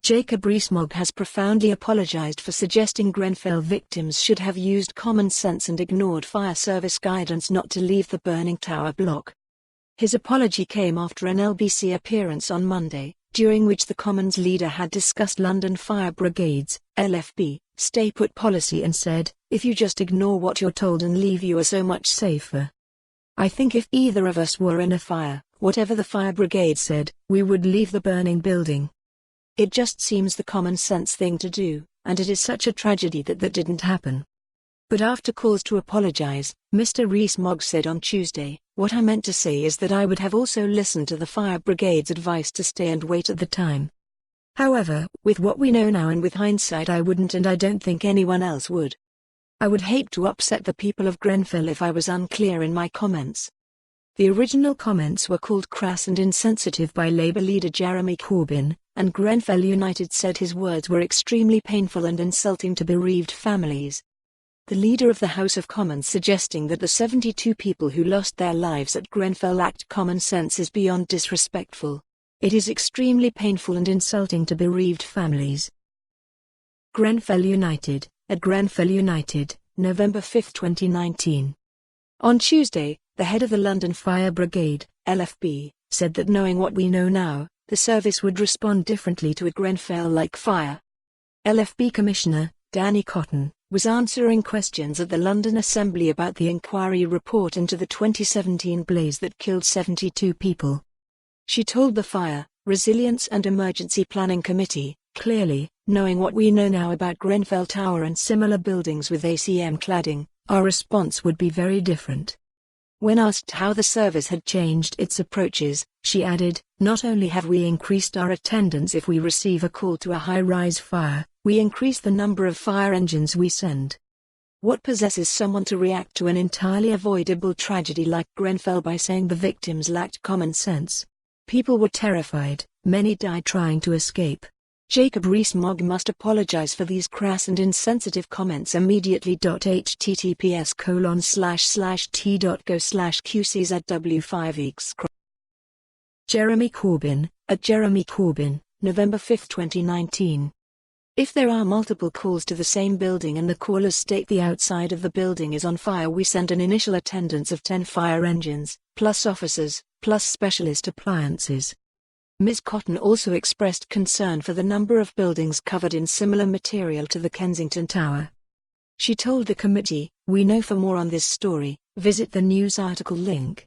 Jacob Rees-Mogg has profoundly apologised for suggesting Grenfell victims should have used common sense and ignored fire service guidance not to leave the burning tower block. His apology came after an LBC appearance on Monday, during which the Commons leader had discussed London Fire Brigade's (LFB) stay-put policy and said, "If you just ignore what you're told and leave, you are so much safer. I think if either of us were in a fire, whatever the fire brigade said, we would leave the burning building. It just seems the common sense thing to do, and it is such a tragedy that didn't happen." But after calls to apologise, Mr. Rees-Mogg said on Tuesday, "What I meant to say is that I would have also listened to the fire brigade's advice to stay and wait at the time. However, with what we know now and with hindsight, I wouldn't, and I don't think anyone else would. I would hate to upset the people of Grenfell if I was unclear in my comments." The original comments were called crass and insensitive by Labour leader Jeremy Corbyn, and Grenfell United said his words were extremely painful and insulting to bereaved families. The leader of the House of Commons suggesting that the 72 people who lost their lives at Grenfell lacked common sense is beyond disrespectful. It is extremely painful and insulting to bereaved families. Grenfell United, at Grenfell United, November 5, 2019. On Tuesday, the head of the London Fire Brigade, LFB, said that knowing what we know now, the service would respond differently to a Grenfell-like fire. LFB Commissioner, Danny Cotton, was answering questions at the London Assembly about the inquiry report into the 2017 blaze that killed 72 people. She told the Fire, Resilience and Emergency Planning Committee, "Clearly, knowing what we know now about Grenfell Tower and similar buildings with ACM cladding, our response would be very different." When asked how the service had changed its approaches, she added, "Not only have we increased our attendance if we receive a call to a high-rise fire, we increase the number of fire engines we send. What possesses someone to react to an entirely avoidable tragedy like Grenfell by saying the victims lacked common sense? People were terrified, many died trying to escape. Jacob Rees-Mogg must apologise for these crass and insensitive comments immediately. https://t.go/qczw5x. Jeremy Corbyn, at Jeremy Corbyn, November 5, 2019. If there are multiple calls to the same building and the callers state the outside of the building is on fire, we send an initial attendance of 10 fire engines, plus officers, plus specialist appliances. Ms. Cotton also expressed concern for the number of buildings covered in similar material to the Kensington Tower. She told the committee, "We know for more on this story, visit the news article link."